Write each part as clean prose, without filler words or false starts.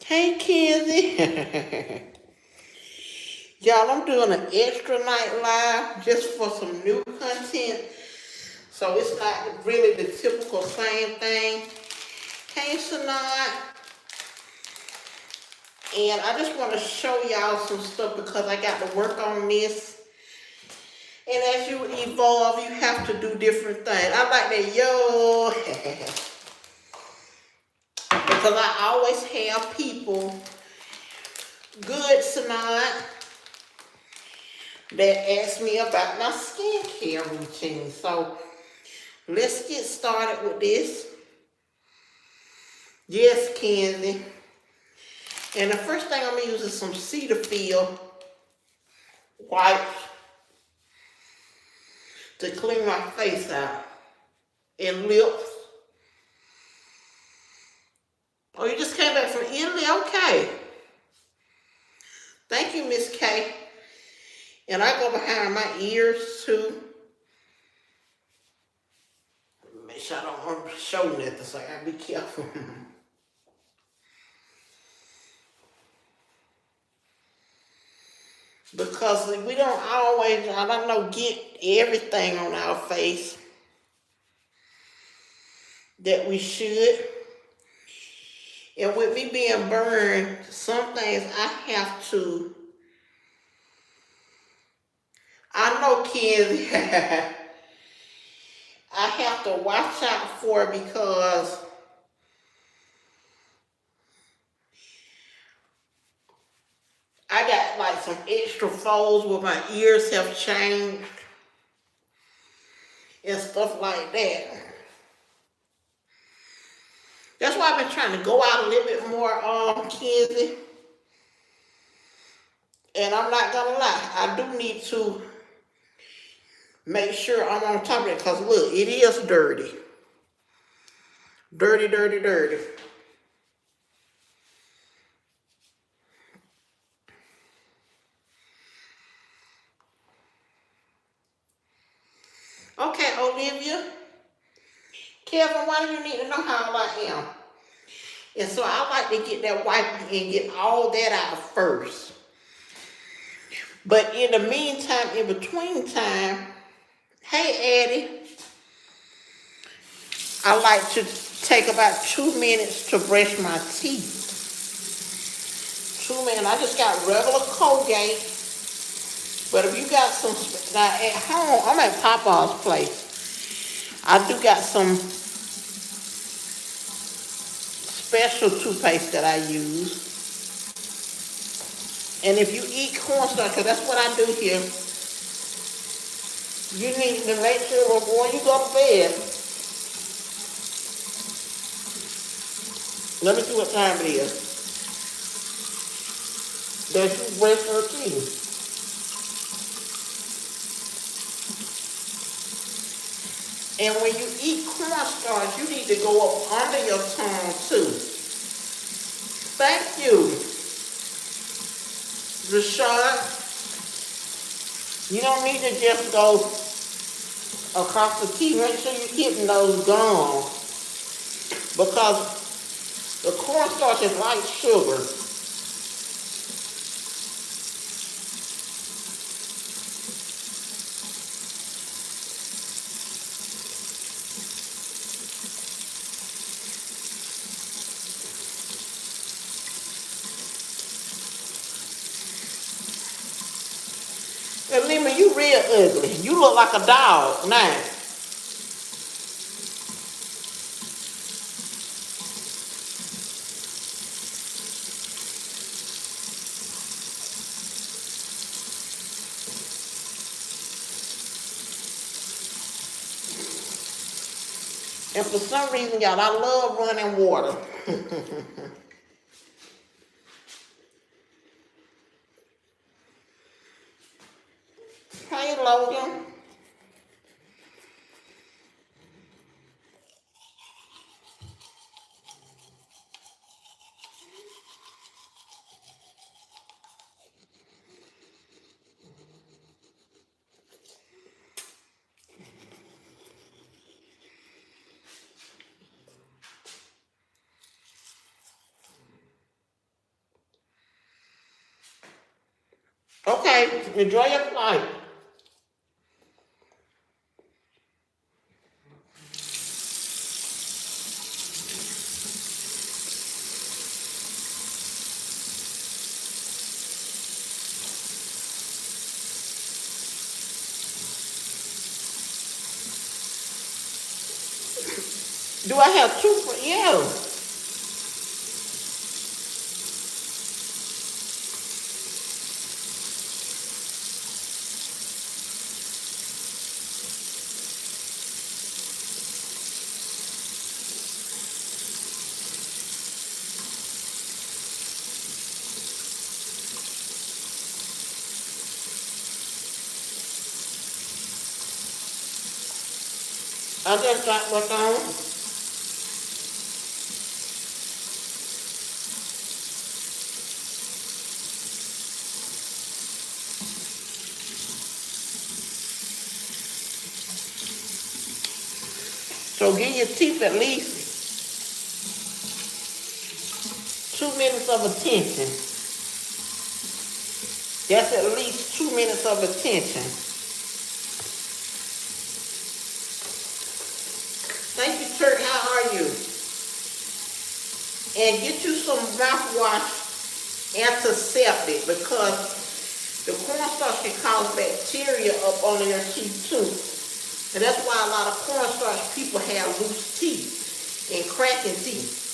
Hey, Kenzie. Y'all, I'm doing an extra night live just for some new content. So it's not really the typical same thing. Hey, Sanat. And I just want to show y'all some stuff because I got to work on this. And as you evolve, you have to do different things. I like that, yo. Because I always have people, good Sanat, that ask me about my skincare routine. So let's get started with this. Yes, Kenzie. And the first thing I'm gonna use is some Cetaphil wipes to clean my face out and lips. Oh, you just came back from Italy? Okay. Thank you, Miss K. And I go behind my ears too. Make sure I don't want to show nothing, so I gotta be careful. Because we don't always, I don't know, get everything on our face that we should. And with me being burned, some things I have to, I know, Kenzie, I have to watch out for because I got like some extra folds where my ears have changed and stuff like that. That's why I've been trying to go out a little bit more, Kenzie. And I'm not gonna lie, I do need to make sure I'm on top of it because look, it is dirty. Dirty, dirty, dirty. Okay, Olivia. Kevin, why do you need to know how I am? And so I like to get that wipe and get all that out first. But in the meantime, in between time, hey Addie, I like to take about 2 minutes to brush my teeth. 2 minutes. I just got regular Colgate. But if you got some, now at home, I'm at Papa's place. I do got some special toothpaste that I use. And if you eat cornstarch, because that's what I do here, you need to make sure before you go to bed. Let me see what time it is. That you brush your teeth. And when you eat cornstarch, you need to go up under your tongue too. Thank you, Rashad. You don't need to just go across the teeth. Make sure you're hitting those gums. Because the cornstarch is like sugar. And Lima, you real ugly. You look like a dog now. And for some reason, y'all, I love running water. Hey, Logan. Okay, enjoy your flight. Do I have two for you? I just got what's on. So give your teeth at least 2 minutes of attention. That's at least 2 minutes of attention. Thank you, Kurt. How are you? And get you some mouthwash antiseptic because the cornstarch can cause bacteria up under your teeth too. And that's why a lot of cornstarch people have loose teeth and cracking teeth.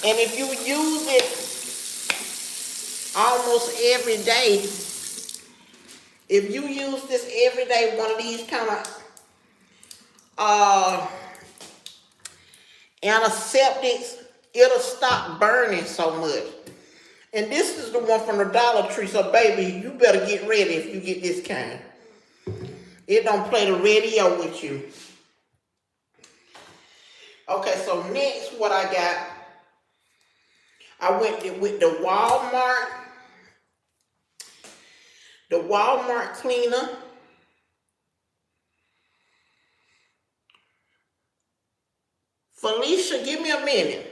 And if you use it almost every day, if you use this every day, one of these kind of antiseptics, it'll stop burning so much. And this is the one from the Dollar Tree, so baby, you better get ready if you get this kind. It don't play the radio with you. Okay, so next what I got, I went with the Walmart cleaner. Felicia, give me a minute.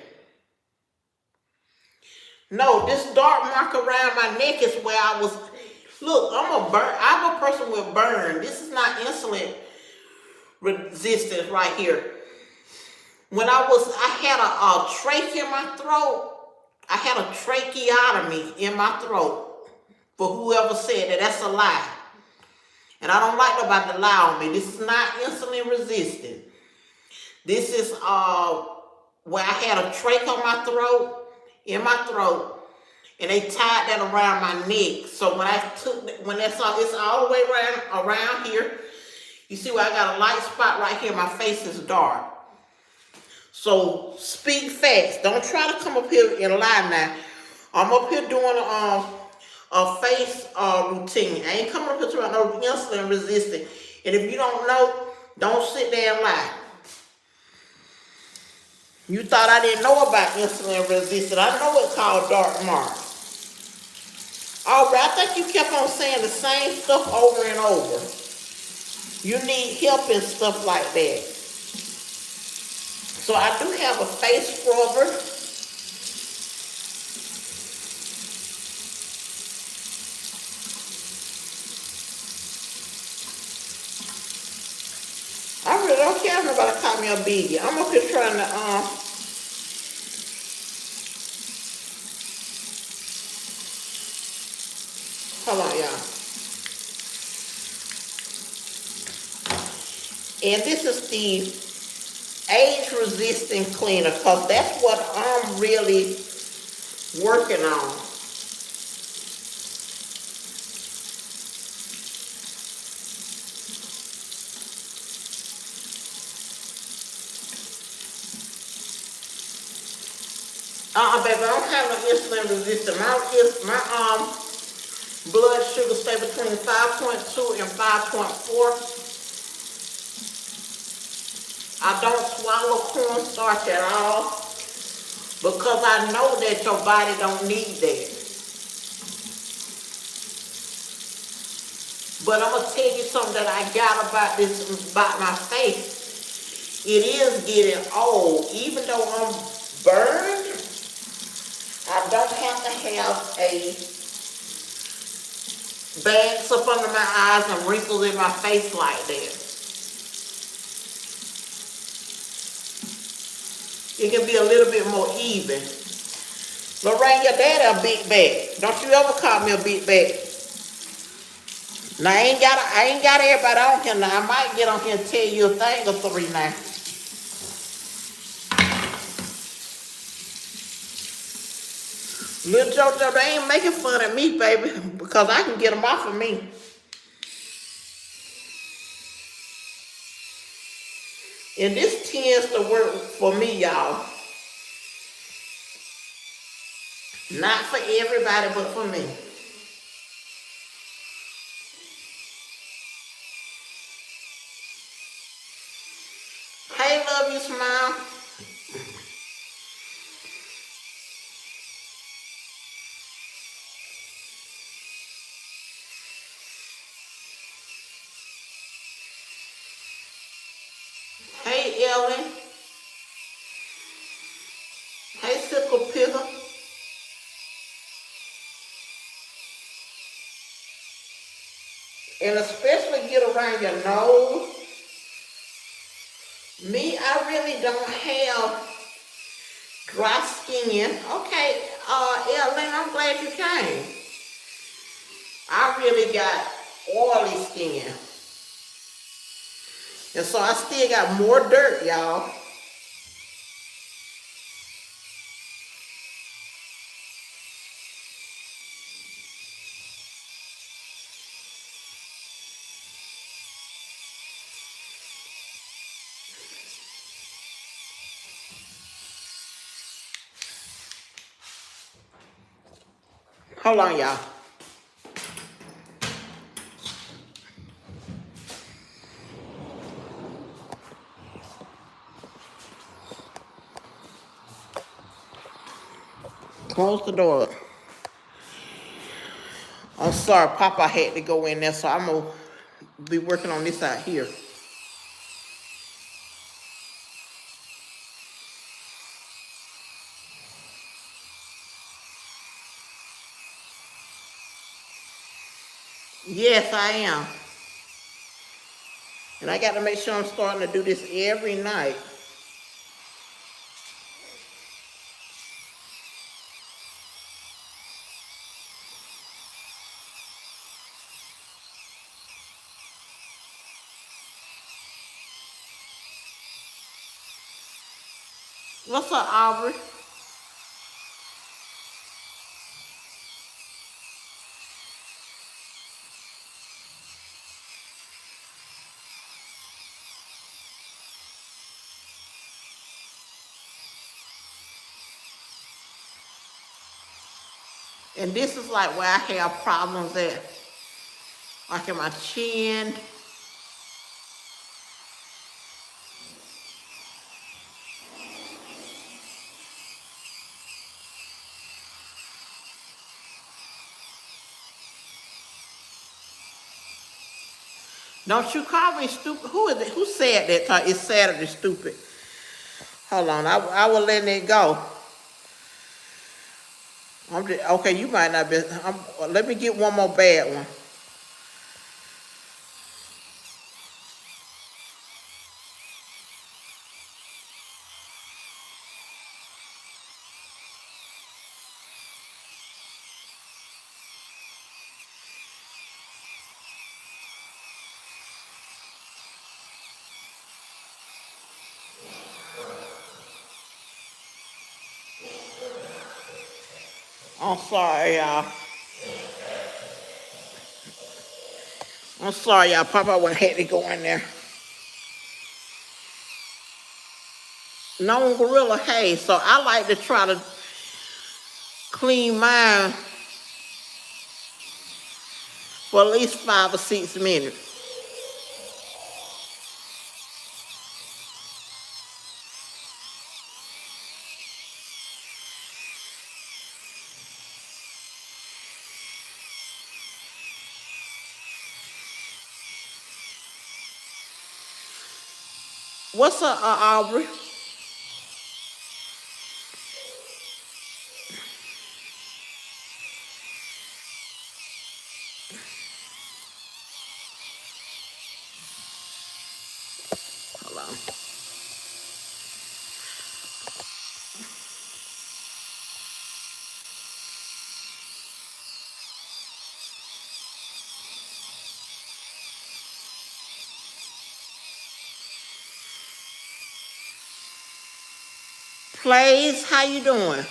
No, this dark mark around my neck is where I was. Look, I'm a person with burn. This is not insulin resistance right here. When I had a trach in my throat. I had a tracheotomy in my throat. For whoever said that, that's a lie. And I don't like nobody to lie on me. This is not insulin resistant. This is where I had a trach on my throat, in my throat, and they tied that around my neck. So when it's all the way around here, you see where I got a light spot right here. My face is dark. So speak fast. Don't try to come up here and lie now. I'm up here doing a face routine. I ain't coming up here to no insulin resistant. And if you don't know, don't sit there and lie. You thought I didn't know about insulin resistant. I know it's called dark mark. All right, I think you kept on saying the same stuff over and over. You need help and stuff like that. So I do have a face scrubber. I really don't care if nobody call me a biggie. I'm up here trying to hold on, y'all. And this is the age-resistant cleaner, because that's what I'm really working on. Baby, I don't have no insulin resistance. My blood sugar stay between 5.2 and 5.4. I don't swallow cornstarch at all. because I know that your body don't need that. But I'm gonna tell you something that I got about this, about my face. It is getting old. Even though I'm burned, I don't have to have a bags up under my eyes and wrinkles in my face like that. It can be a little bit more even. Lorraine, your daddy a big bag. Don't you ever call me a big bag. Now I ain't got everybody on here now. I might get on here and tell you a thing or three now. Little JoJo, they ain't making fun of me, baby, because I can get them off of me. And this tends to work for me, y'all. Not for everybody, but for me. Hey, love you, smile. Hey, Ellen. Hey, Sickle Pickle. And especially get around your nose. Me, I really don't have dry skin. Okay, Ellen, I'm glad you came. I really got oily skin. And so I still got more dirt, y'all. Hold on, y'all. Close the door. I'm sorry, Papa had to go in there, so I'm gonna be working on this out here. Yes, I am. And I got to make sure I'm starting to do this every night. What's up, Aubrey? And this is like where I have problems at. Like in my chin. Don't you call me stupid. Who is it? Who said that? It's Saturday, stupid. Hold on, I will let it go. Okay, you might not be. Let me get one more bad one. I'm sorry, y'all. I'm sorry, y'all. Papa would had to go in there. No gorilla hay, so I like to try to clean mine for at least 5 or 6 minutes. What's up, Aubrey? Hold on. Plays, how you doing?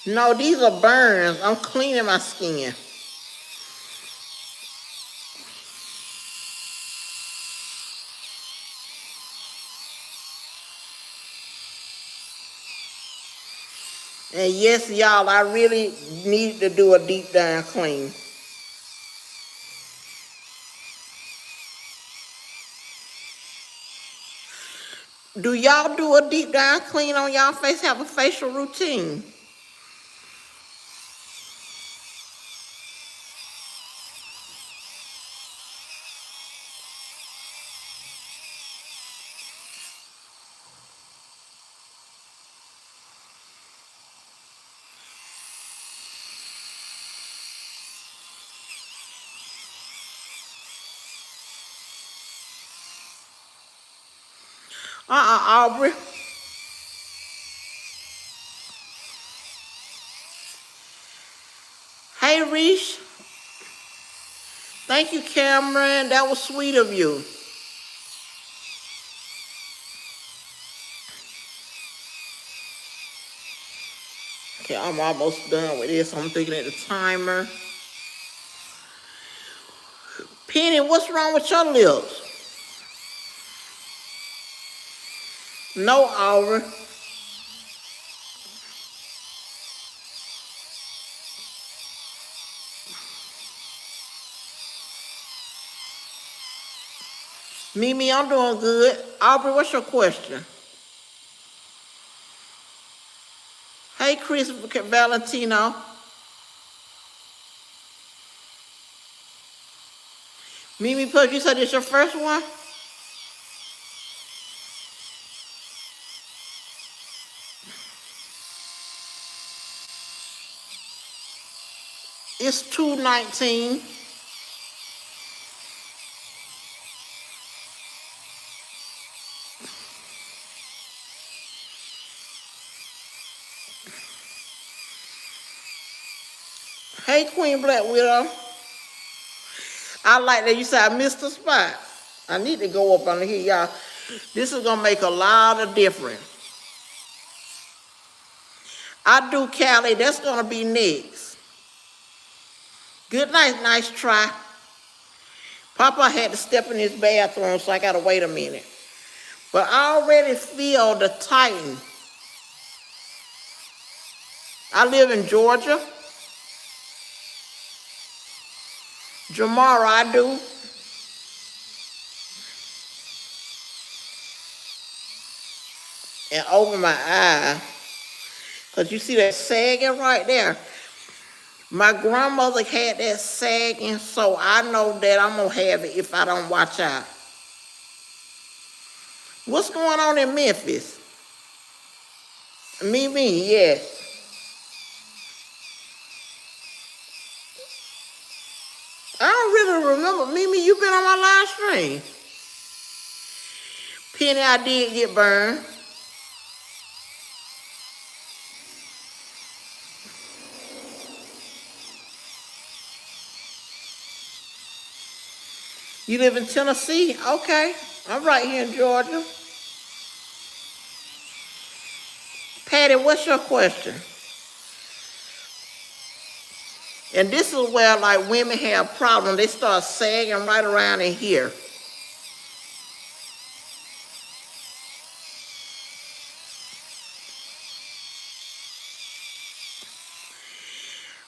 No, these are burns. I'm cleaning my skin. And yes, y'all, I really need to do a deep down clean. Do y'all do a deep down clean on y'all face? Have a facial routine? Aubrey. Hey, Reese. Thank you, Cameron. That was sweet of you. Okay, I'm almost done with this. I'm thinking at the timer. Penny, what's wrong with your lips? No, Aubrey. Mimi, I'm doing good. Aubrey, what's your question? Hey, Chris Valentino. Mimi Pug, you said it's your first one? It's 219. Hey, Queen Black Widow. I like that you said I missed the spot. I need to go up under here, y'all. This is gonna make a lot of difference. I do Cali, that's gonna be next. Good night, nice try. Papa had to step in his bathroom, so I gotta wait a minute. But I already feel the tighten. I live in Georgia. Jamara, I do. And open my eye. Because you see that sagging right there? My grandmother had that sagging, so I know that I'm going to have it if I don't watch out. What's going on in Memphis? Mimi, yes. I don't really remember. Mimi, you been on my live stream. Penny, I did get burned. You live in Tennessee? Okay. I'm right here in Georgia. Patty, what's your question? And this is where like women have problems. They start sagging right around in here.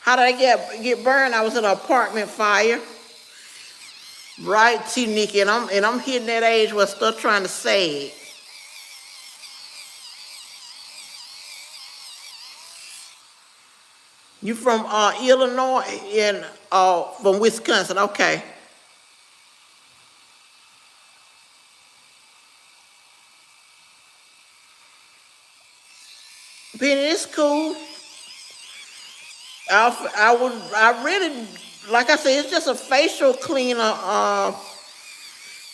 How did I get burned? I was in an apartment fire. Right, T Nikki, and I'm hitting that age where still trying to save. You from Illinois and from Wisconsin, okay. Penny, it's cool. I really, like I said, it's just a facial cleaner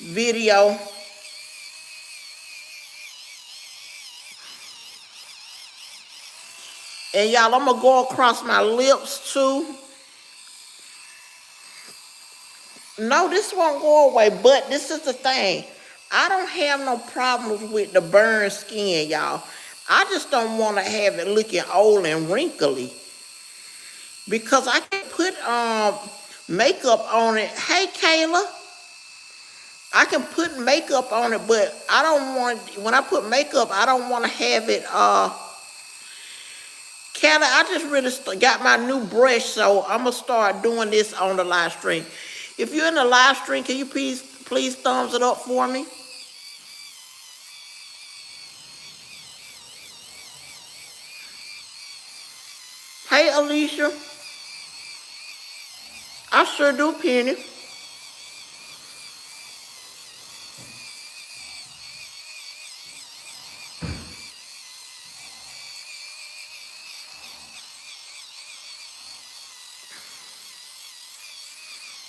video. And y'all, I'm gonna go across my lips too. No, this won't go away, but this is the thing. I don't have no problems with the burned skin, y'all. I just don't want to have it looking old and wrinkly. Because I can put makeup on it. Hey, Kayla. I can put makeup on it, but I don't want, when I put makeup, I don't want to have it, Kayla, I just really got my new brush, so I'm going to start doing this on the live stream. If you're in the live stream, can you please thumbs it up for me? Hey, Alicia. I sure do, Penny.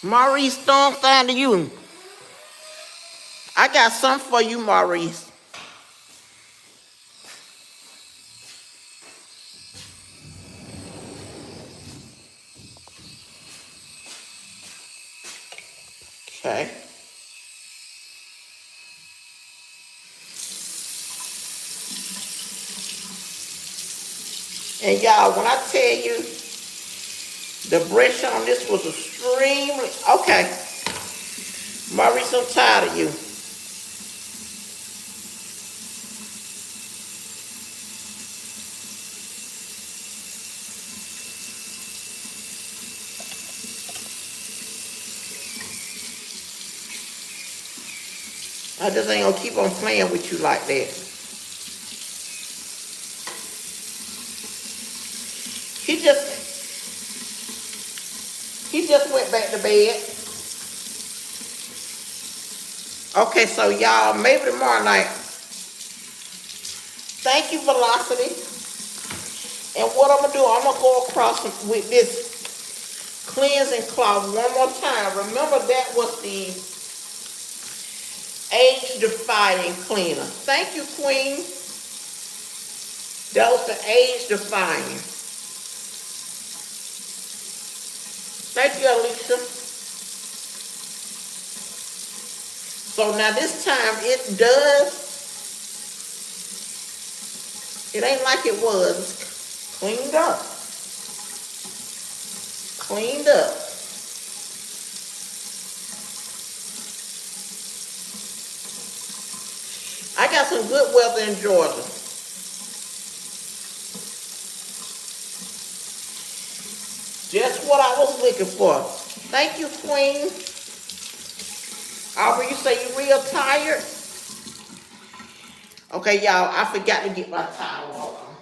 Maurice, thumbs down to you. I got something for you, Maurice. Okay. And y'all, when I tell you the brush on this was extremely, okay. Maurice, I'm tired of you. I just ain't gonna keep on playing with you like that. He just went back to bed. Okay, so y'all, maybe tomorrow night. Thank you, Velocity. And what I'm gonna do, I'm gonna go across with this cleansing cloth one more time. Remember that was the age-defying cleaner. Thank you, Queen. That was the age-defying. Thank you, Alicia. So now this time it does, it ain't like it was. Cleaned up. Cleaned up. I got some good weather in Georgia. Just what I was looking for. Thank you, Queen. Aubrey, you say you real tired? Okay, y'all, I forgot to get my towel. Hold on.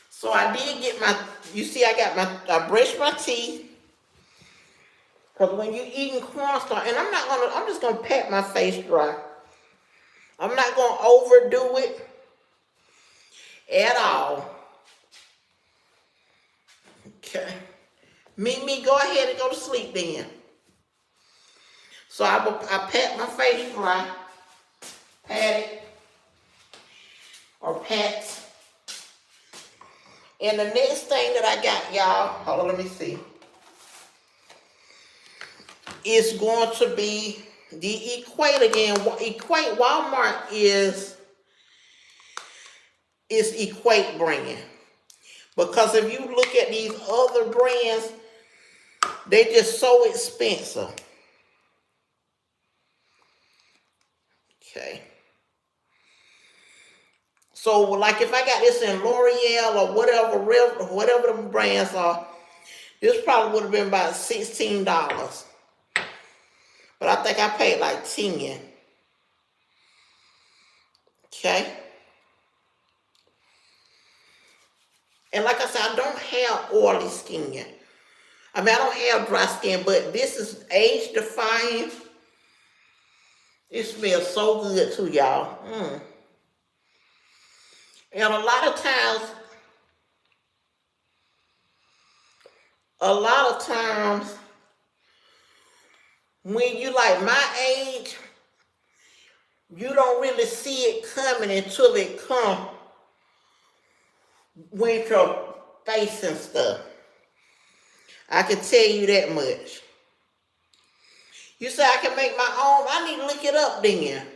So I did get my, you see I brushed my teeth. Because when you're eating cornstarch, and I'm just going to pat my face dry. I'm not going to overdo it at all. Okay. Mimi, go ahead and go to sleep then. So I pat my face dry. Pat it. Or pat. And the next thing that I got, y'all, hold on, let me see. Is going to be the Equate again. Equate, Walmart is Equate brand. Because if you look at these other brands, they just so expensive. Okay. So, like if I got this in L'Oreal or whatever the brands are, this probably would have been about $16. But I think I paid like 10. Okay. And like I said, I don't have oily skin. I mean, I don't have dry skin, but this is age defying. It smells so good too, y'all. And a lot of times, when you like my age, you don't really see it coming until it comes with your face and stuff. I can tell you that much. You say I can make my own? I need to look it up then.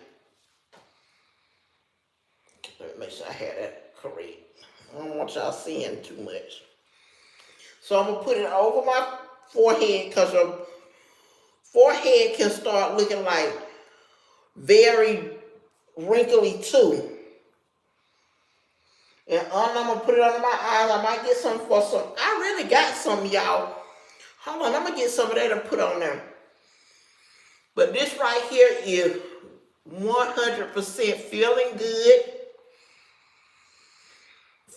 Let me make sure I had that correct. I don't want y'all seeing too much. So I'm going to put it over my forehead because your forehead can start looking like very wrinkly too. And I'm going to put it under my eyes. I might get some for some. I really got some, y'all. Hold on, I'm going to get some of that and put on there. But this right here is 100% feeling good.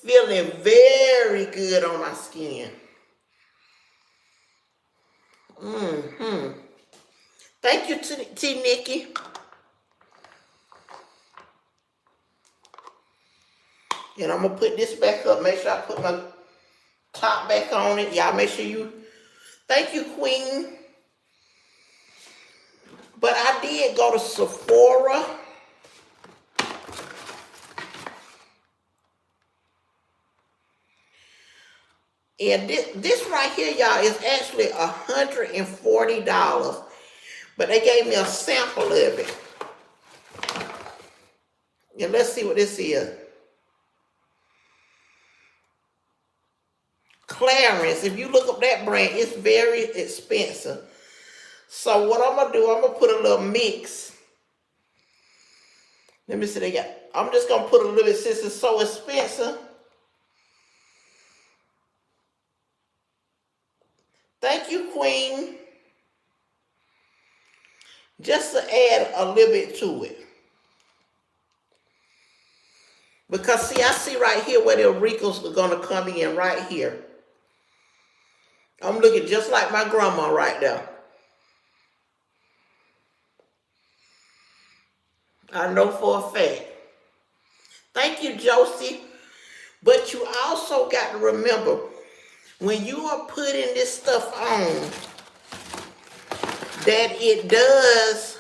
Feeling very good on my skin. Thank you, T. Nikki. And I'm going to put this back up. Make sure I put my top back on it. Y'all make sure you... Thank you, Queen. But I did go to Sephora. And this right here, y'all, is actually $140. But they gave me a sample of it. And let's see what this is. Clarence. If you look up that brand, it's very expensive. So what I'm going to do, I'm going to put a little mix. Let me see. I'm just going to put a little bit since it's so expensive. Thank you, Queen. Just to add a little bit to it. Because, see, I see right here where the wrinkles are going to come in right here. I'm looking just like my grandma right there. I know for a fact. Thank you, Josie. But you also got to remember, when you are putting this stuff on, that it does,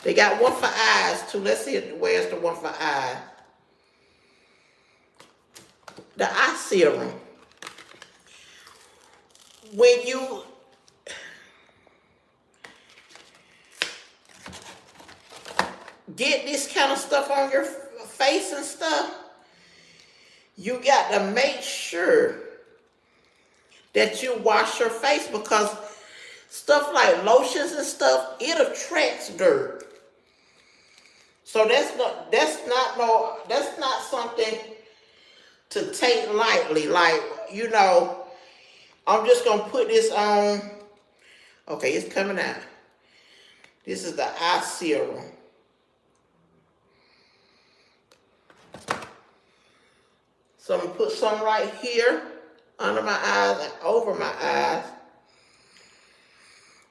they got one for eyes too. Let's see where's the one for eyes. The eye serum. When you get this kind of stuff on your face and stuff, you got to make sure that you wash your face, because stuff like lotions and stuff, it attracts dirt. So that's not something to take lightly. Like, you know, I'm just gonna put this on. Okay, it's coming out. This is the eye serum. So I'm gonna put some right here under my eyes and over my eyes.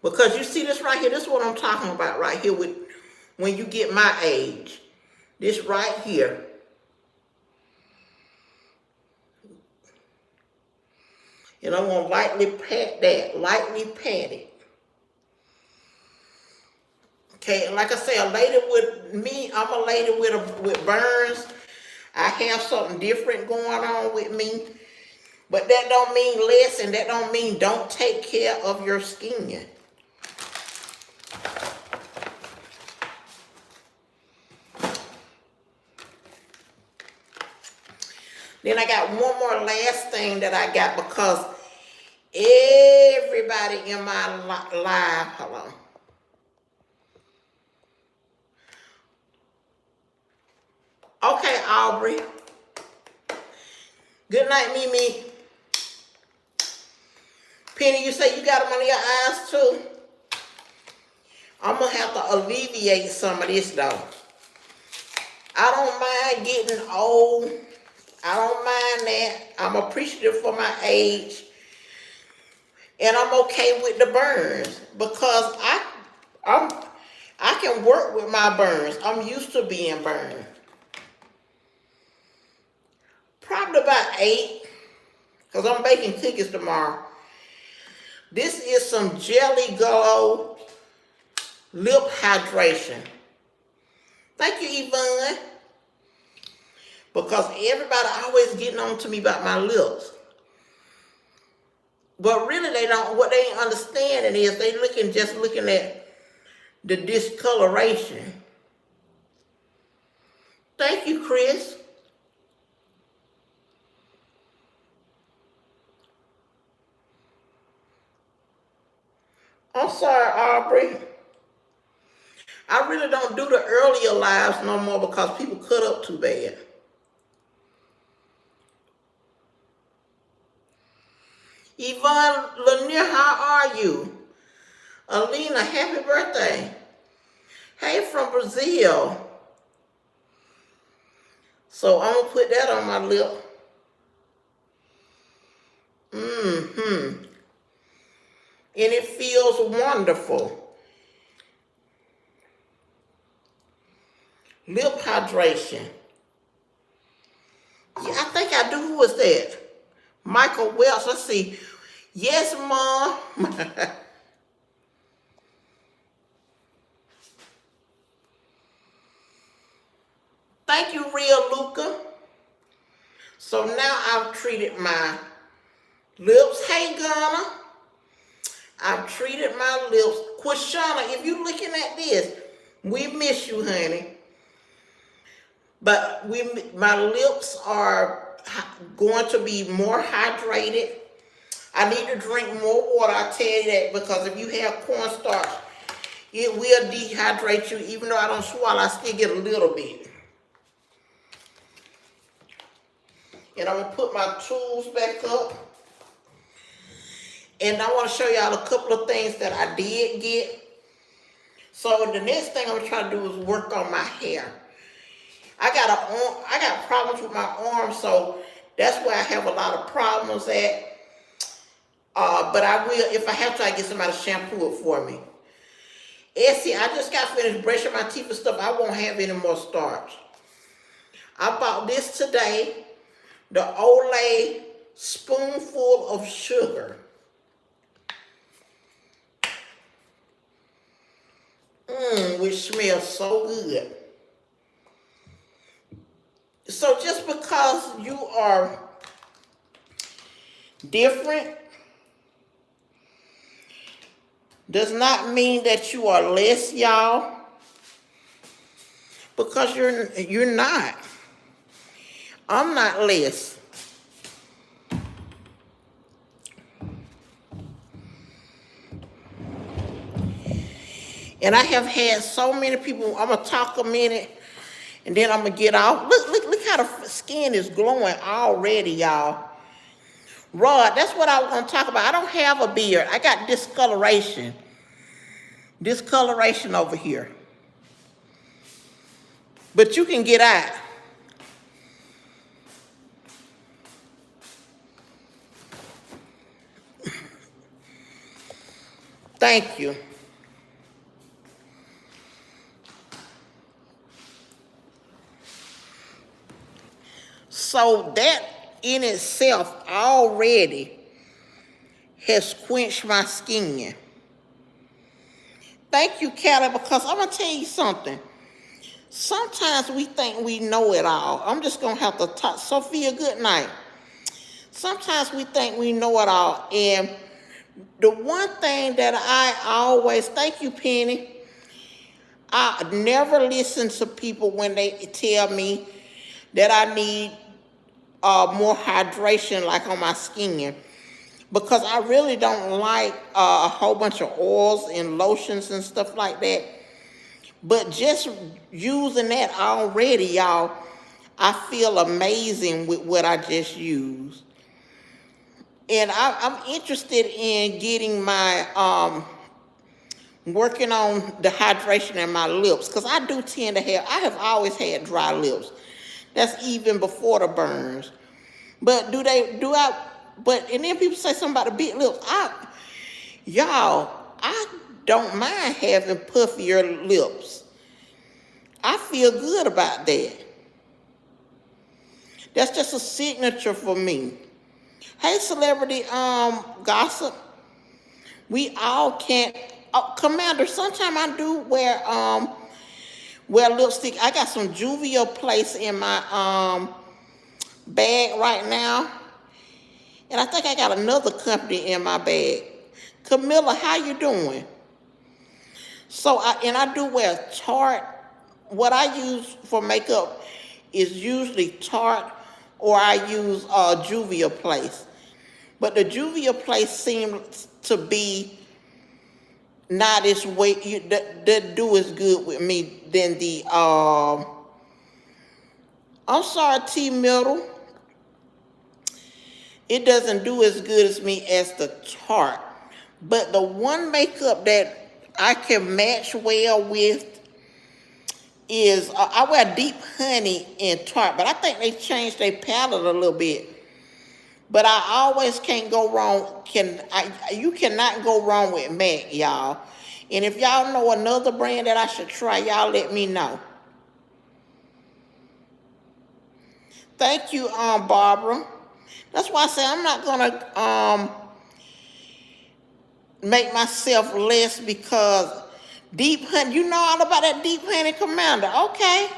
Because you see this right here, this is what I'm talking about right here with when you get my age. This right here. And I'm gonna lightly pat that, lightly pat it. Okay, and like I say, a lady with me, I'm a lady with burns. I have something different going on with me. But that don't mean less, and that don't mean don't take care of your skin. Then I got one more last thing that I got, because everybody in my live, hold on. Aubrey. Good night, Mimi. Penny, you say you got them under your eyes too? I'm going to have to alleviate some of this though. I don't mind getting old. I don't mind that. I'm appreciative for my age. And I'm okay with the burns because I can work with my burns. I'm used to being burned. Probably about 8 because I'm baking cookies tomorrow. This is some Jelly Glow lip hydration. Thank you, Yvonne. Because everybody always getting on to me about my lips. But really they don't, what they ain't understanding is they just looking at the discoloration. Thank you, Chris. I'm sorry, Aubrey. I really don't do the earlier lives no more because people cut up too bad. Yvonne Lanier, how are you? Alina, happy birthday. Hey, from Brazil. So I'm going to put that on my lip. And it feels wonderful. Lip hydration. Yeah, I think I do. Who is that? Michael Welch. Let's see. Yes, Mom. Thank you, Real Luca. So now I've treated my lips. Hey, Ghana. I've treated my lips. Quishana, if you're looking at this, we miss you, honey. But my lips are going to be more hydrated. I need to drink more water, I tell you that, because if you have cornstarch, it will dehydrate you. Even though I don't swallow, I still get a little bit. And I'm going to put my tools back up. And I want to show y'all a couple of things that I did get. So the next thing I'm going to try to do is work on my hair. I got problems with my arms, so that's where I have a lot of problems at. But I will, if I have to, I get somebody to shampoo it for me. Essie, I just got finished brushing my teeth and stuff. I won't have any more starch. I bought this today, the Olay spoonful of sugar. Which smells so good. So just because you are different does not mean that you are less, y'all. Because you're not. I'm not less. And I have had so many people, I'm going to talk a minute, and then I'm going to get off. Look how the skin is glowing already, y'all. Rod, that's what I was going to talk about. I don't have a beard. I got discoloration. Discoloration over here. But you can get out. Thank you. So that in itself already has quenched my skin. Thank you, Callie, because I'm going to tell you something. Sometimes we think we know it all. I'm just going to have to talk. Sophia, good night. Sometimes we think we know it all. And the one thing that I always, thank you, Penny, I never listen to people when they tell me that I need more hydration like on my skin, because I really don't like a whole bunch of oils and lotions and stuff like that. But just using that already, y'all, I feel amazing with what I just used. And I'm interested in getting my, working on the hydration in my lips, because I do tend to I have always had dry lips. That's even before the burns. But and then people say something about the big lips. Y'all, I don't mind having puffier lips. I feel good about that. That's just a signature for me. Hey, celebrity gossip. We all can't. Commander, sometimes I do wear lipstick. I got some Juvia Place in my bag right now, and I think I got another company in my bag. Camilla, how you doing? So I do wear Tarte. What I use for makeup is usually Tarte, or I use Juvia Place. But the Juvia Place seems to be not as way that do as good with me than the I'm sorry, T Middle. It doesn't do as good as me as the Tarte. But the one makeup that I can match well with is I wear Deep Honey in Tarte, but I think they changed their palette a little bit. But I always can't go wrong. You cannot go wrong with MAC, y'all. And if y'all know another brand that I should try, y'all let me know. Thank you, Barbara. That's why I say I'm not gonna make myself less because Deep Honey, you know all about that Deep Honey, Commander, okay.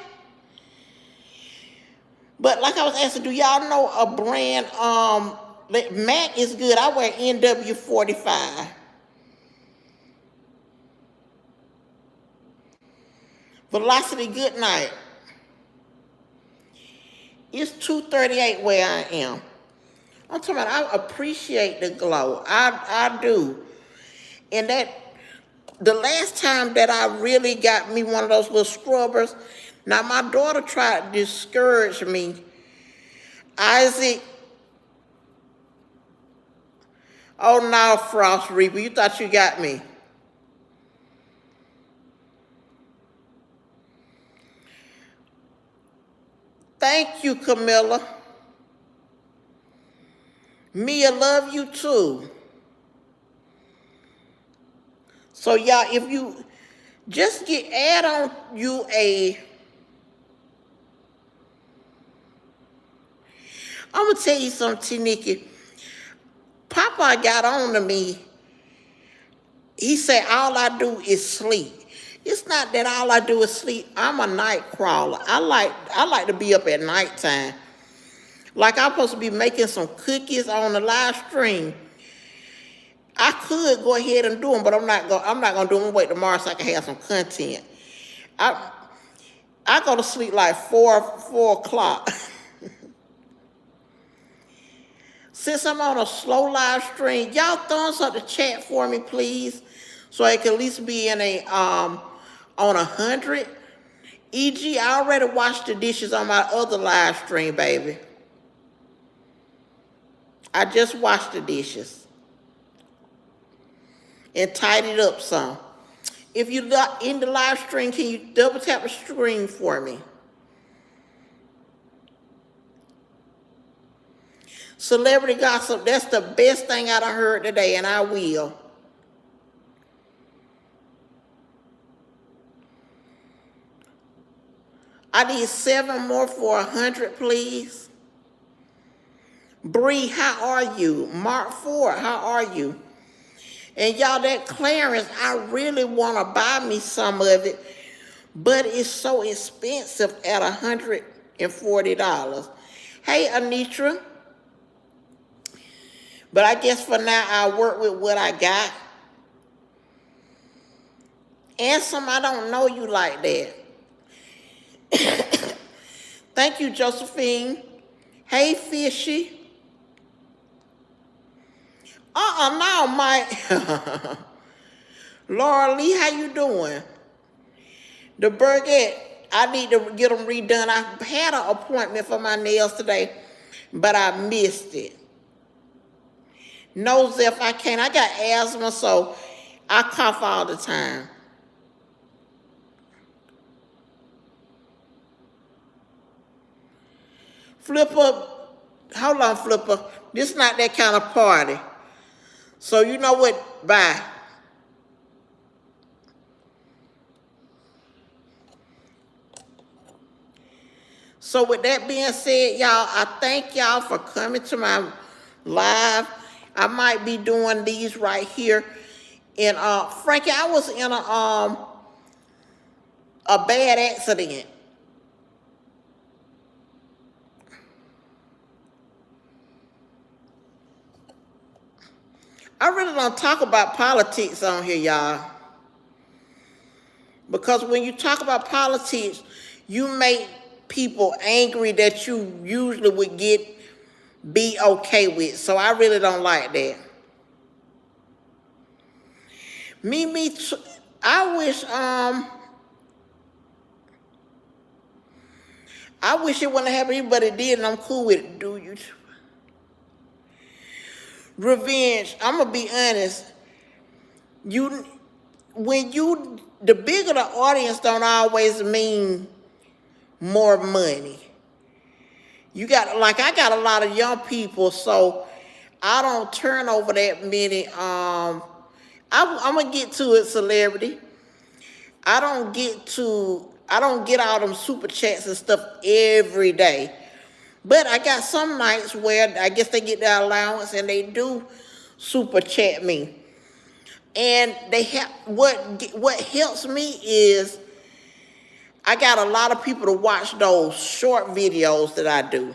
But like I was asking, do y'all know a brand, MAC is good. I wear NW45. Velocity, good night. It's 2:38 where I am. I'm talking about I appreciate the glow. I do. And the last time that I really got me one of those little scrubbers, now my daughter tried to discourage me. Isaac, oh no, Frost Reaper, you thought you got me. Thank you, Camilla. Mia, love you too. So y'all, if you just add on you I'm gonna tell you something, Nikki. Papa got on to me. He said all I do is sleep. It's not that all I do is sleep. I'm a night crawler. I like to be up at nighttime. Like I'm supposed to be making some cookies on the live stream. I could go ahead and do them, but I'm not gonna do them. Wait tomorrow so I can have some content. I go to sleep like 4 o'clock. Since I'm on a slow live stream, y'all thumbs up the chat for me, please, so I can at least be in on 100. E.g., I already washed the dishes on my other live stream, baby. I just washed the dishes and tidied up some. If you're in the live stream, can you double tap the screen for me? Celebrity gossip, that's the best thing I done heard today, and I will. I need 7 more for 100, please. Bree, how are you? Mark Ford, how are you? And y'all, that clearance, I really want to buy me some of it, but it's so expensive at $140. Hey, Anitra. But I guess for now, I'll work with what I got. And I don't know you like that. Thank you, Josephine. Hey, Fishy. No, Mike. Laura Lee, how you doing? The Burgett, I need to get them redone. I had an appointment for my nails today, but I missed it. No, Zeph, I can't. I got asthma, so I cough all the time. Flipper, hold on, Flipper. This not that kind of party. So you know what? Bye. So with that being said, y'all, I thank y'all for coming to my live. I might be doing these right here. And Frankie, I was in a bad accident. I really don't talk about politics on here, y'all. Because when you talk about politics, you make people angry that you usually would be okay with. So I really don't like that. Me too. I wish it wouldn't happen, but it did, and I'm cool with it. Do you? Revenge. I'm gonna be honest. The bigger the audience don't always mean more money. I got a lot of young people, so I don't turn over that many. I'm gonna get to it, celebrity. I don't get all them super chats and stuff every day. But I got some nights where I guess they get their allowance and they do super chat me. And what helps me is I got a lot of people to watch those short videos that I do.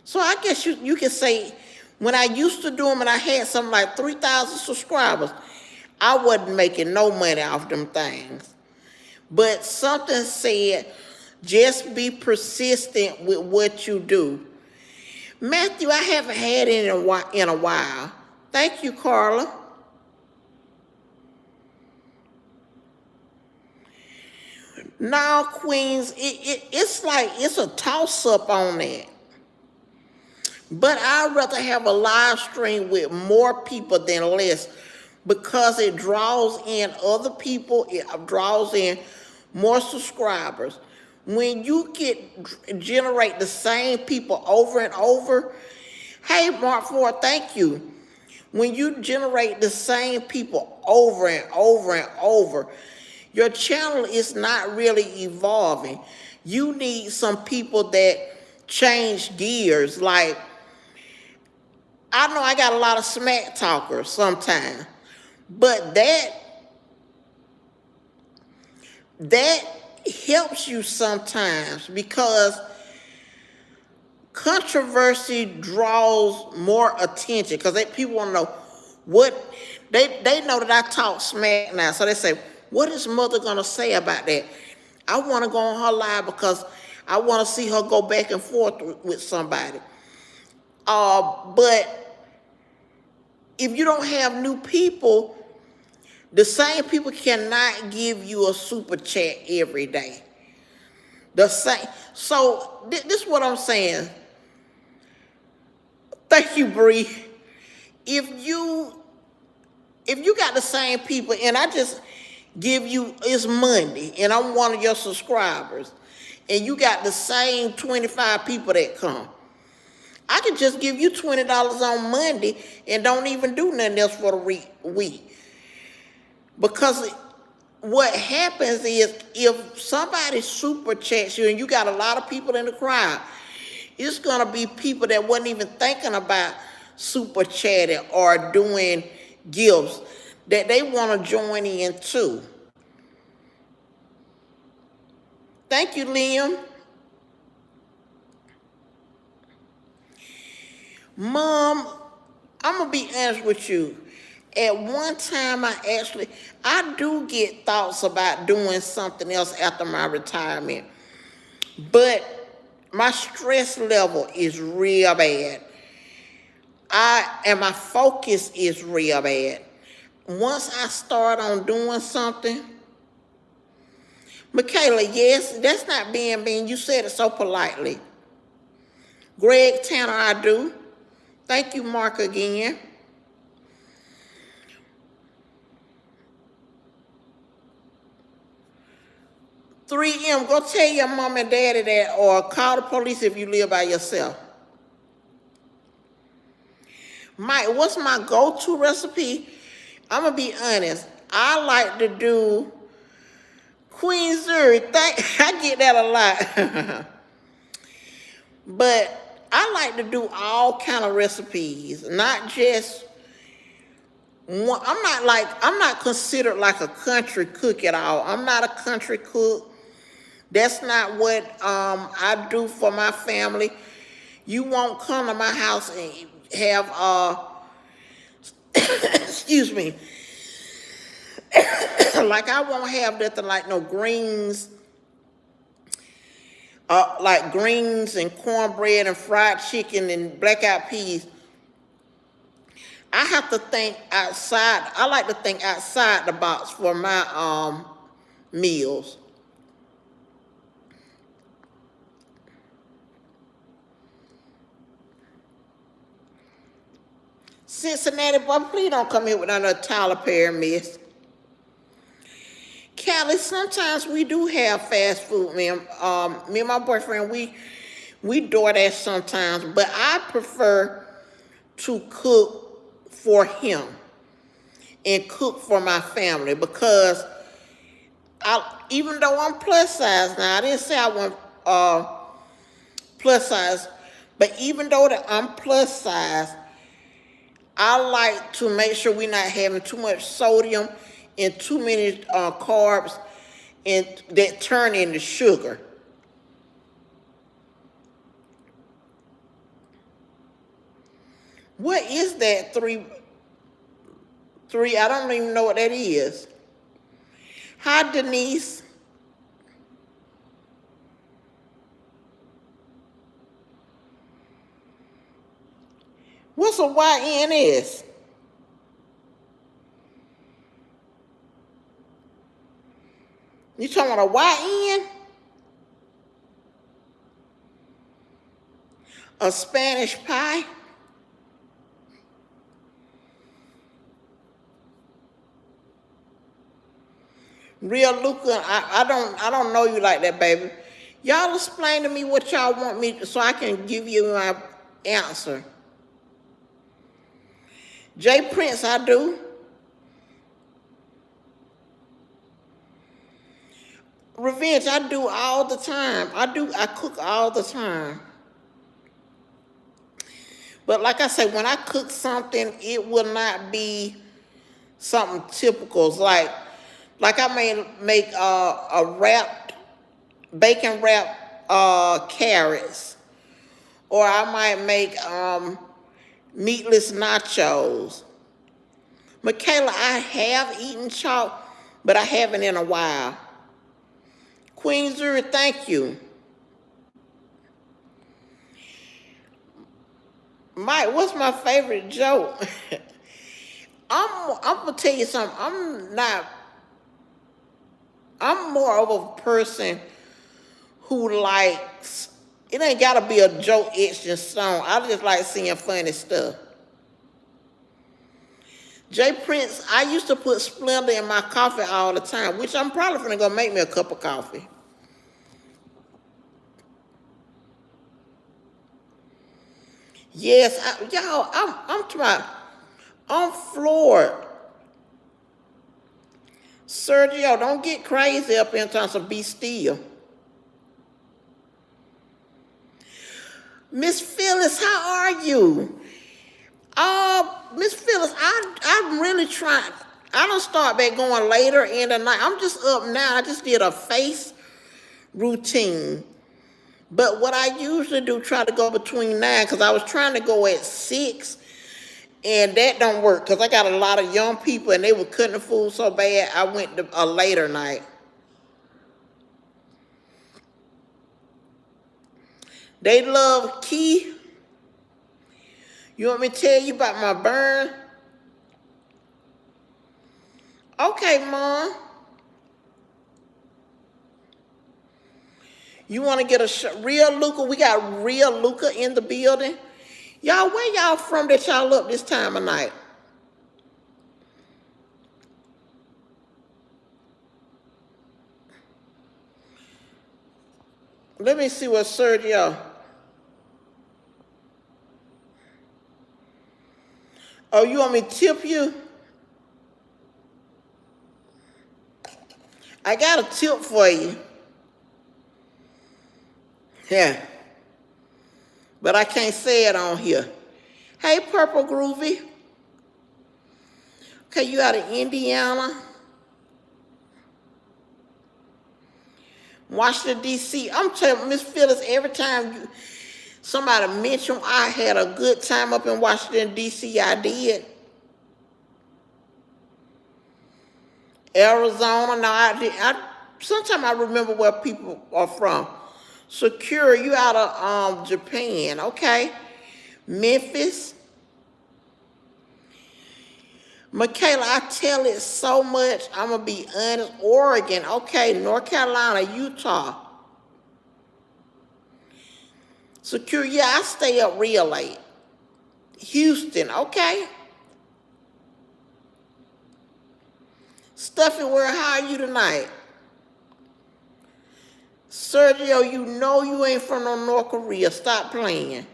So I guess you can say, when I used to do them and I had something like 3,000 subscribers, I wasn't making no money off them things. But something said, just be persistent with what you do. Matthew, I haven't had it in a while. Thank you, Carla. Now, Queens, it's like it's a toss-up on that. But I'd rather have a live stream with more people than less, because it draws in other people, it draws in more subscribers. When you generate the same people over and over, hey, Mark Ford, thank you. When you generate the same people over and over and over, your channel is not really evolving. You need some people that change gears. Like, I know I got a lot of smack talkers sometimes, but that helps you sometimes, because controversy draws more attention, because people want to know what they know that I talk smack now, so they say, what is Mother gonna say about that? I want to go on her live because I want to see her go back and forth with somebody. But if you don't have new people, the same people cannot give you a super chat every day. The same. So this is what I'm saying. Thank you, Bree. If you got the same people, and I just give you, it's Monday, and I'm one of your subscribers, and you got the same 25 people that come, I could just give you $20 on Monday and don't even do nothing else for the week. Because what happens is, if somebody super chats you and you got a lot of people in the crowd, it's gonna be people that wasn't even thinking about super chatting or doing gifts, that they want to join in too. Thank you, Liam. Mom, I'm going to be honest with you. At one time, I do get thoughts about doing something else after my retirement. But my stress level is real bad. And my focus is real bad. Once I start on doing something, Michaela, yes, that's not being mean. You said it so politely. Greg Tanner, I do. Thank you, Mark, again. "3M, go tell your mom and daddy that, or call the police if you live by yourself." Mike, what's my go-to recipe? I'm going to be honest. I like to do Queen Zuri. I get that a lot. But I like to do all kind of recipes, not just one. I'm not considered like a country cook at all. I'm not a country cook. That's not what I do for my family. You won't come to my house and have excuse me, like I won't have nothing like no greens, like greens and cornbread and fried chicken and black-eyed peas. I have to think outside. I like to think outside the box for my meals. Cincinnati, boy, please don't come here with another Tyler Perry mess. Callie, sometimes we do have fast food, ma'am. Me and my boyfriend, we DoorDash sometimes, but I prefer to cook for him and cook for my family because even though I'm plus size now, I didn't say I want plus size, but even though that I'm plus size, I like to make sure we're not having too much sodium and too many carbs and that turn into sugar. What is that three? I don't even know what that is. Hi, Denise. What's a YNS? You talking about a YN? A Spanish pie? Real Luca, I don't know you like that, baby. Y'all explain to me what y'all want me to, so I can give you my answer. Jay Prince, I do. Revenge, I do all the time. I cook all the time. But like I said, when I cook something, it will not be something typical. It's like I may make a wrapped, bacon wrapped carrots. Or I might make meatless nachos. Michaela, I have eaten chalk, but I haven't in a while. Queen Zuri, thank you. Mike, what's my favorite joke? I'm gonna tell you something. I'm more of a person who likes, it ain't gotta be a joke etched in stone. I just like seeing funny stuff. Jay Prince, I used to put Splenda in my coffee all the time, which I'm probably gonna go make me a cup of coffee. Yes, y'all, I'm trying. I'm floored. Sergio, don't get crazy up in terms of be still. Miss Phyllis, how are you? Miss Phyllis, I'm really trying. I don't start back going later in the night. I'm just up now. I just did a face routine. But what I usually do, try to go between 9, because I was trying to go at 6, and that don't work, because I got a lot of young people, and they were cutting the food so bad, I went to a later night. They love Key. You want me to tell you about my burn? Okay, Mom. You want to get a real Luca? We got real Luca in the building. Y'all, where y'all from that y'all up this time of night? Let me see what Sergio. Oh, you want me to tip you? I got a tip for you. Yeah. But I can't say it on here. Hey, Purple Groovy. Okay, you out of Indiana? Washington, D.C. I'm telling Miss Phyllis, every time somebody mentioned I had a good time up in Washington, D.C., I did. Arizona, no, I did. Sometimes I remember where people are from. Secure, you out of Japan, okay. Memphis. Michaela, I tell it so much, I'm going to be honest. Oregon, okay. North Carolina, Utah. Secure, yeah, I stay up real late. Houston, okay. Stuffy, where, how are you tonight? Sergio, you know you ain't from no North Korea. Stop playing.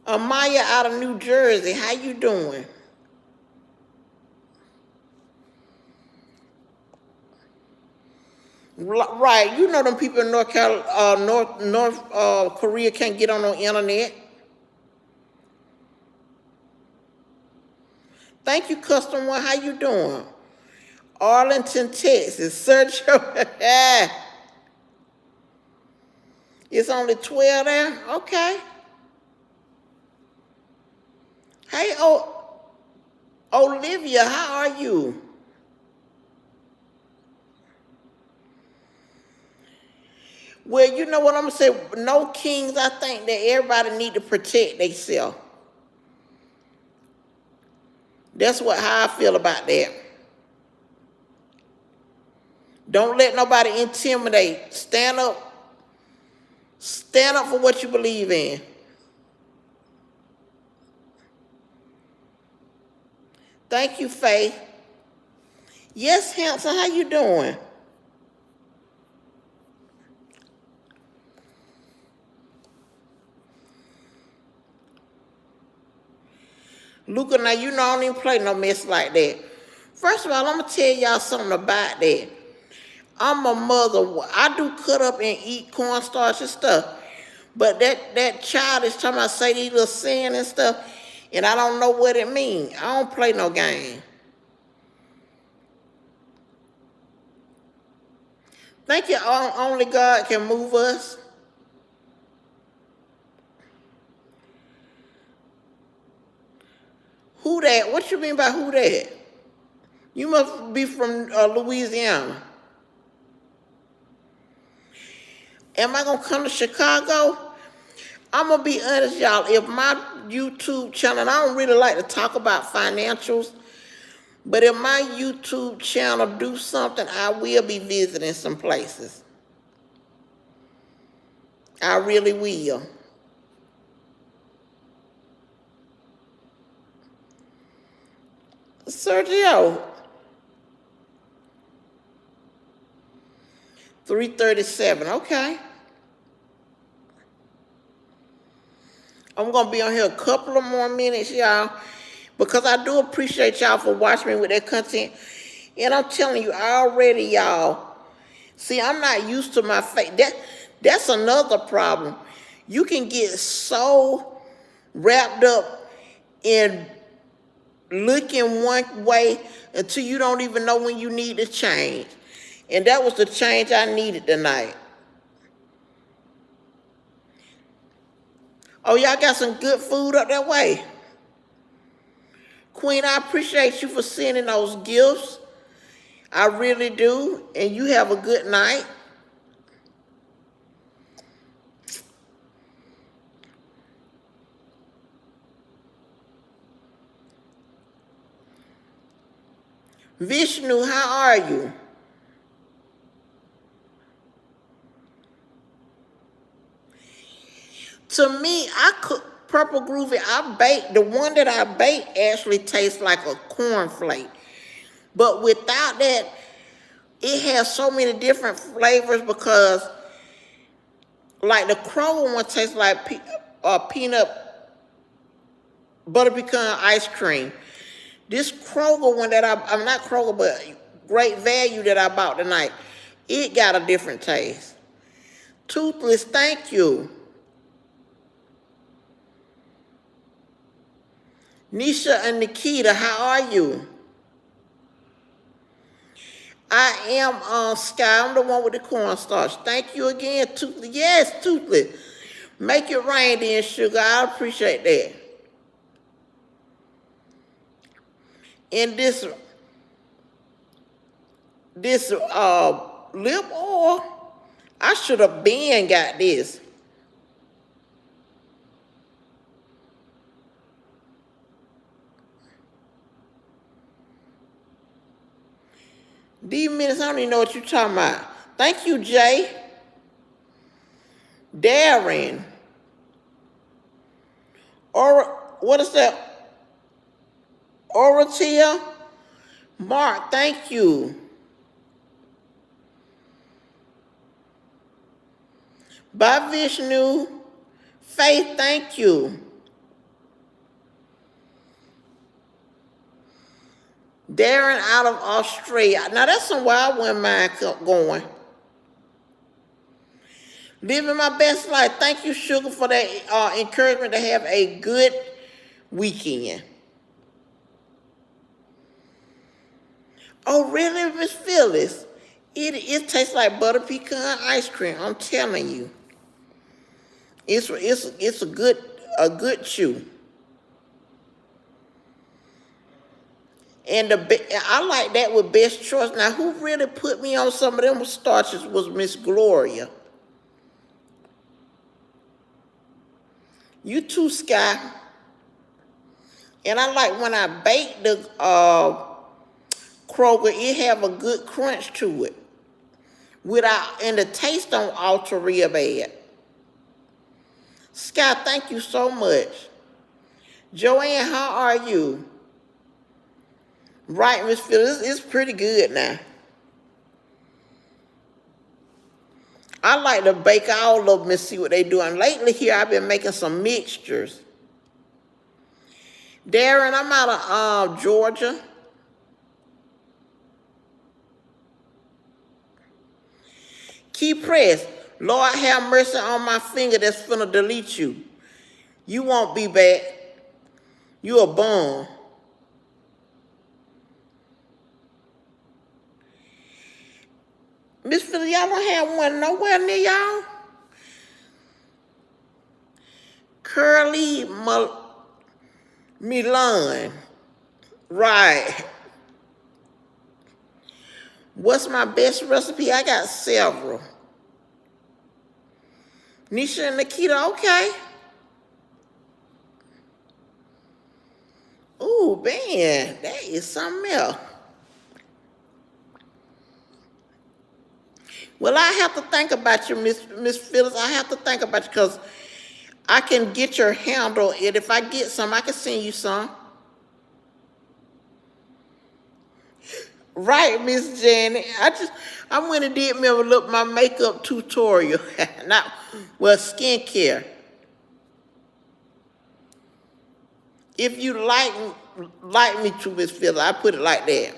Amaya out of New Jersey, how you doing? Right, you know them people in North Korea can't get on the internet. Thank you, Custom One. How you doing? Arlington, Texas. Sergio. It's only 12 there? Okay. Hey, Olivia, how are you? Well, you know what I'm going to say? No kings, I think that everybody need to protect themselves. That's how I feel about that. Don't let nobody intimidate. Stand up. Stand up for what you believe in. Thank you, Faith. Yes, Hanson, how you doing? Luca, now you know I don't even play no mess like that. First of all, I'm going to tell y'all something about that. I'm a mother. I do cut up and eat cornstarch and stuff. But that child is talking about say these little sin and stuff, and I don't know what it means. I don't play no game. Think you only God can move us? Who that? What you mean by who that? You must be from Louisiana. Am I gonna come to Chicago? I'm gonna be honest, y'all. If my YouTube channel, and I don't really like to talk about financials, but if my YouTube channel do something, I will be visiting some places. I really will. Sergio, 3:37. Okay. I'm going to be on here a couple of more minutes, y'all, because I do appreciate y'all for watching me with that content. And I'm telling you, already, y'all, see, I'm not used to my face. That's another problem. You can get so wrapped up in looking one way until you don't even know when you need to change. And that was the change I needed tonight. Oh, y'all got some good food up that way. Queen, I appreciate you for sending those gifts. I really do. And you have a good night. Vishnu, how are you? To me, I cook Purple Groovy. I bake, the one that I bake actually tastes like a cornflake. But without that, it has so many different flavors because, like the Kroger one tastes like peanut butter pecan ice cream. This Kroger one that I'm not Kroger, but Great Value that I bought tonight, it got a different taste. Toothless, thank you. Nisha and Nikita, how are you? I am Sky. I'm the one with the cornstarch. Thank you again, Toothless. Yes, Toothless. Make it rain then, sugar. I appreciate that. And this lip oil, I should have been got this. These minutes, I don't even know what you're talking about. Thank you, Jay. Darren. Or what is that? Oratia? Mark, thank you. Bye, Vishnu. Faith, thank you. Darren out of Australia. Now that's somewhere I wouldn't mind going. Living my best life. Thank you, Sugar, for that encouragement to have a good weekend. Oh, really, Miss Phyllis? It tastes like butter pecan ice cream. I'm telling you, it's a good chew. And I like that with Best Choice. Now, who really put me on some of them starches was Miss Gloria. You too, Sky. And I like when I bake the Kroger, it have a good crunch to it. And the taste don't alter real bad. Sky, thank you so much. Joanne, how are you? Right, Miss Phyllis, it's pretty good now. I like to bake all of them and see what they do. And lately here, I've been making some mixtures. Darren, I'm out of Georgia. Key Press, Lord have mercy on my finger that's finna delete you. You won't be back. You a bum. Miss Phyllis, y'all don't have one nowhere near y'all? Curly Milan. Right. What's my best recipe? I got several. Nisha and Nikita, okay. Ooh, man, that is something else. Well, I have to think about you, Miss Phyllis. I have to think about you because I can get your handle, and if I get some, I can send you some. Right, Miss Janet. I went and did me a look my makeup tutorial. Skincare. If you like me to, Miss Phyllis, I put it like that.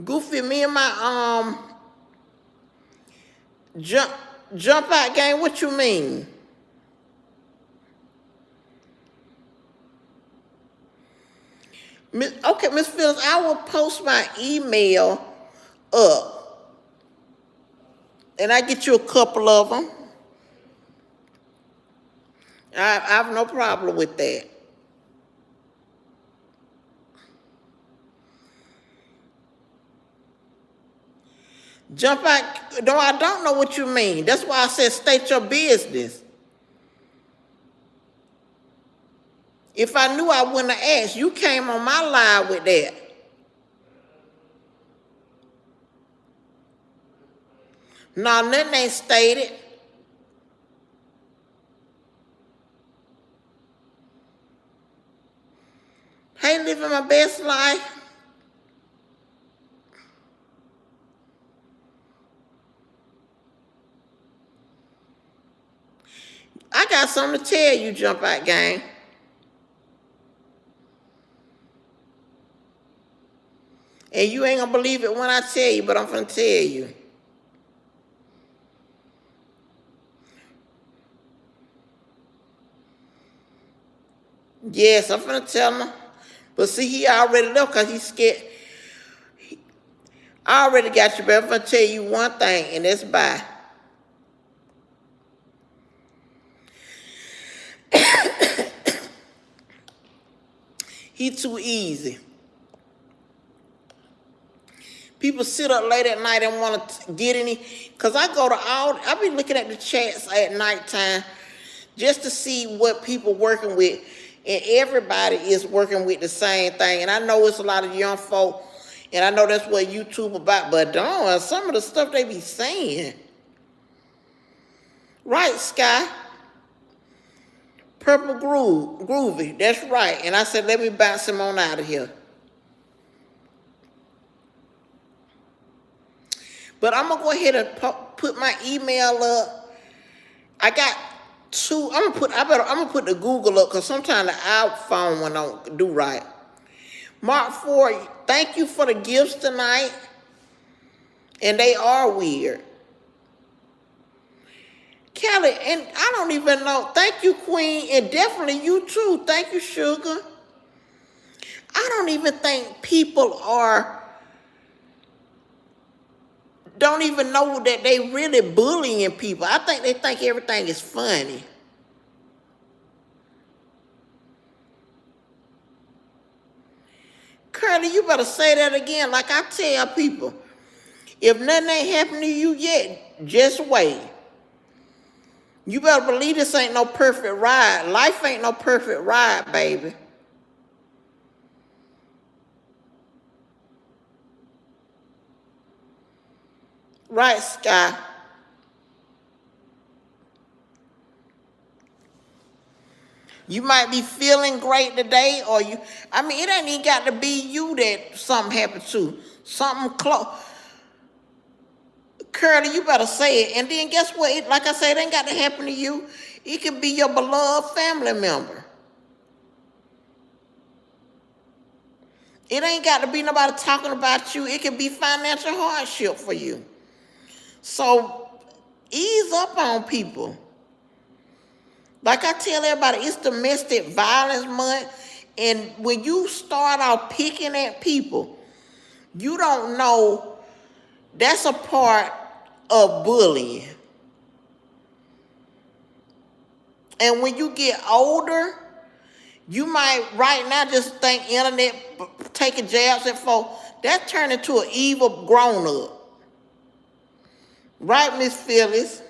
Goofy, me and my jump out game, what you mean? Okay, Miss Phyllis, I will post my email up. And I get you a couple of them. I have no problem with that. Jump out, no, I don't know what you mean. That's why I said state your business. If I knew, I wouldn't have asked. You came on my live with that. No, nothing ain't stated. Hey, living my best life. I got something to tell you, Jump Out Gang. And you ain't gonna believe it when I tell you, but I'm gonna tell you. Yes, I'm gonna tell him. But see, he already left because he's scared. I already got you, but I'm gonna tell you one thing, and that's bye. He too easy. People sit up late at night and want to get any, because I be looking at the chats at nighttime just to see what people working with, and everybody is working with the same thing. And I know it's a lot of young folk, and I know that's what YouTube about, but darn, some of the stuff they be saying. Right, Sky? Purple Groovy, that's right. And I said, let me bounce him on out of here. But I'm gonna go ahead and put my email up. I got two. I'm gonna put the Google up because sometimes the iPhone one don't do right. Mark 4, thank you for the gifts tonight. And they are weird. Kelly, and I don't even know. Thank you, Queen, and definitely you too. Thank you, Sugar. I don't even think people don't even know that they really bullying people. I think they think everything is funny. Curly, you better say that again. Like I tell people, if nothing ain't happened to you yet, just wait. You better believe this ain't no perfect ride. Life ain't no perfect ride, baby. Right, Sky? You might be feeling great today, or it ain't even got to be you that something happened to. Something close. Curly, you better say it. And then guess what? Like I said, it ain't got to happen to you. It could be your beloved family member. It ain't got to be nobody talking about you. It could be financial hardship for you. So ease up on people. Like I tell everybody, it's domestic violence month. And when you start out picking at people, you don't know that's a part of bullying. And when you get older, you might right now just think internet taking jabs at folks. That turned into an evil grown up. Right, Miss Phyllis?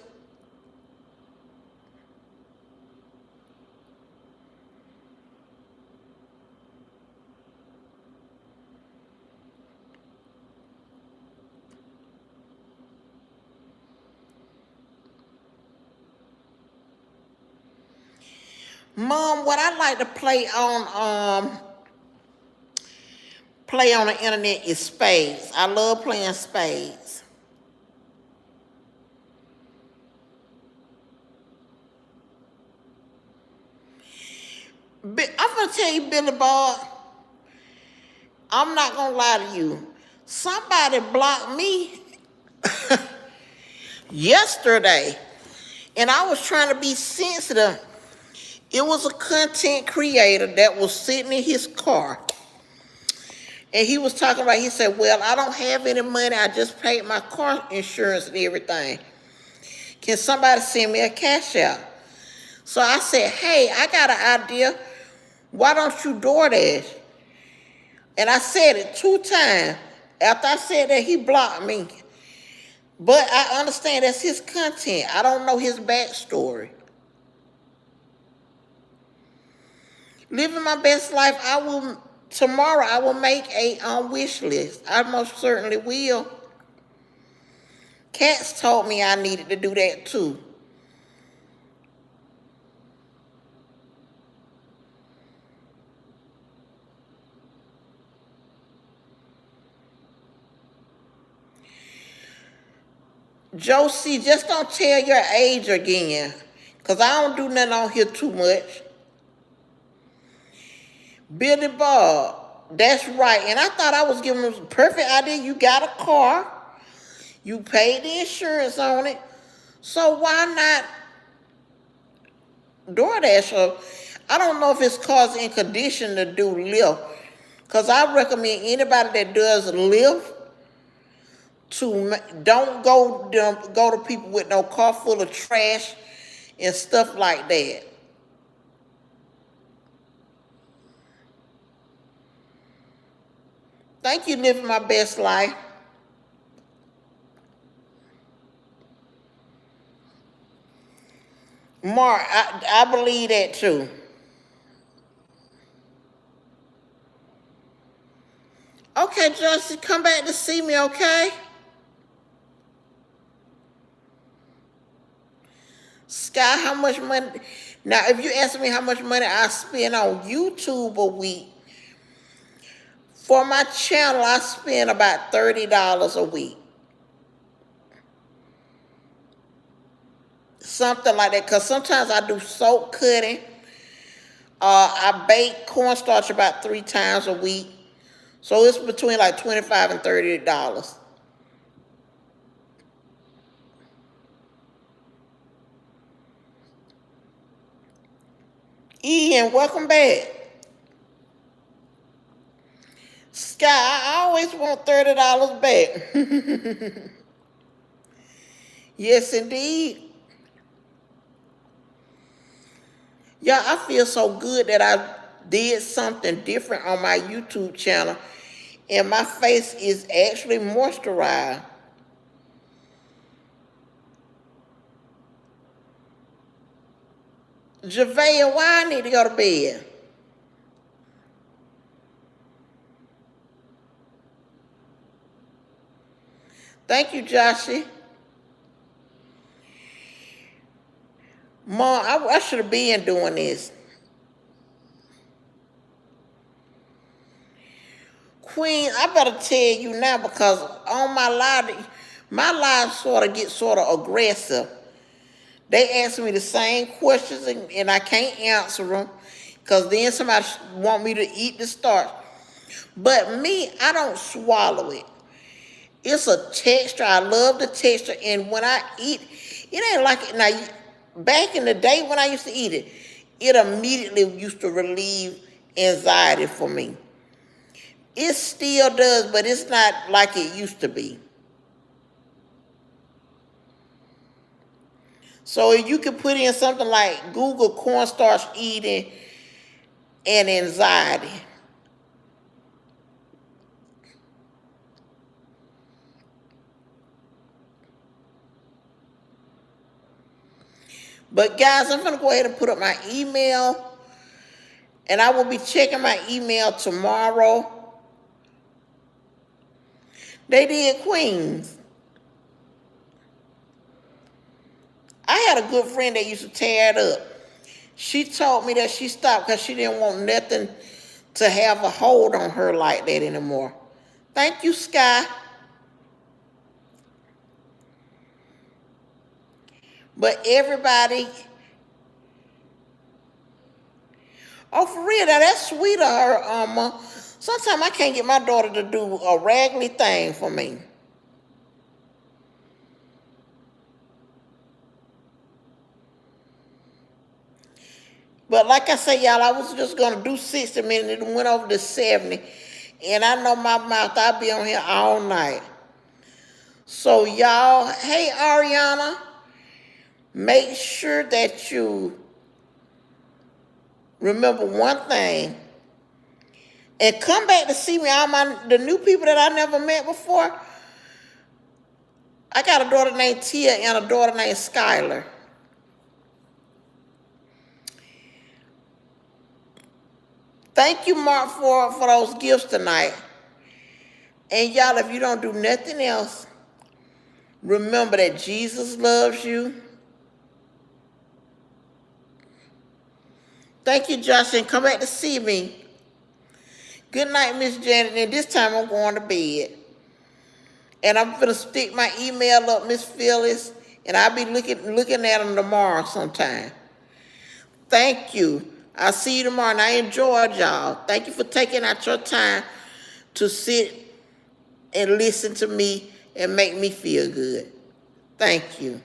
Mom, what I like to play on the internet is spades. I love playing spades. I'm gonna tell you, Billy Bob, I'm not gonna lie to you. Somebody blocked me yesterday, and I was trying to be sensitive. It was a content creator that was sitting in his car. And he was talking about, he said, well, I don't have any money. I just paid my car insurance and everything. Can somebody send me a cash out? So I said, hey, I got an idea. Why don't you DoorDash? And I said it 2 times. After I said that, he blocked me. But I understand that's his content. I don't know his backstory. Living my best life, tomorrow I will make a wish list. I most certainly will. Cats told me I needed to do that too. Josie, just don't tell your age again. Because I don't do nothing on here too much. Billy Bob, that's right. And I thought I was giving them a perfect idea. You got a car. You paid the insurance on it. So why not DoorDash? Or I don't know if it's cause and condition to do Lyft. Because I recommend anybody that does Lyft to don't go to people with no car full of trash and stuff like that. Thank you, living my best life. Mark, I believe that too. Okay, Justin, come back to see me, okay? Sky, how much money? Now, if you ask me how much money I spend on YouTube a week, for my channel, I spend about $30 a week. Something like that, because sometimes I do soap cutting. I bake cornstarch about 3 times a week. So it's between like $25 and $30. Ian, welcome back. Sky, I always want $30 back. Yes, indeed. Yeah, I feel so good that I did something different on my YouTube channel, and my face is actually moisturized. JaVale, why I need to go to bed? Thank you, Joshy. Mom, I should have been doing this. Queen, I better tell you now because on my live sort of get sort of aggressive. They ask me the same questions and I can't answer them because then somebody want me to eat the starch. But me, I don't swallow it. It's a texture. I love the texture. And when I eat, it ain't like it. Now, back in the day when I used to eat it, it immediately used to relieve anxiety for me. It still does, but it's not like it used to be. So if you could put in something like Google cornstarch eating and anxiety. But guys, I'm going to go ahead and put up my email. And I will be checking my email tomorrow. They did Queens. I had a good friend that used to tear it up. She told me that she stopped because she didn't want nothing to have a hold on her like that anymore. Thank you, Sky. But everybody, oh, for real, now that's sweet of her, Sometimes I can't get my daughter to do a raggedy thing for me. But like I say, y'all, I was just going to do 60 minutes. It went over to 70. And I know my mouth, I'll be on here all night. So, y'all, hey, Ariana, make sure that you remember one thing. And come back to see me, the new people that I never met before. I got a daughter named Tia and a daughter named Skylar. Thank you, Mark, for those gifts tonight. And y'all, if you don't do nothing else, Remember that Jesus loves you. Thank you, Josh, and come back to see me. Good night, Miss Janet, and this time I'm going to bed. And I'm gonna stick my email up, Miss Phyllis, and I'll be looking at them tomorrow sometime. Thank you. I'll see you tomorrow, and I enjoyed y'all. Thank you for taking out your time to sit and listen to me and make me feel good. Thank you.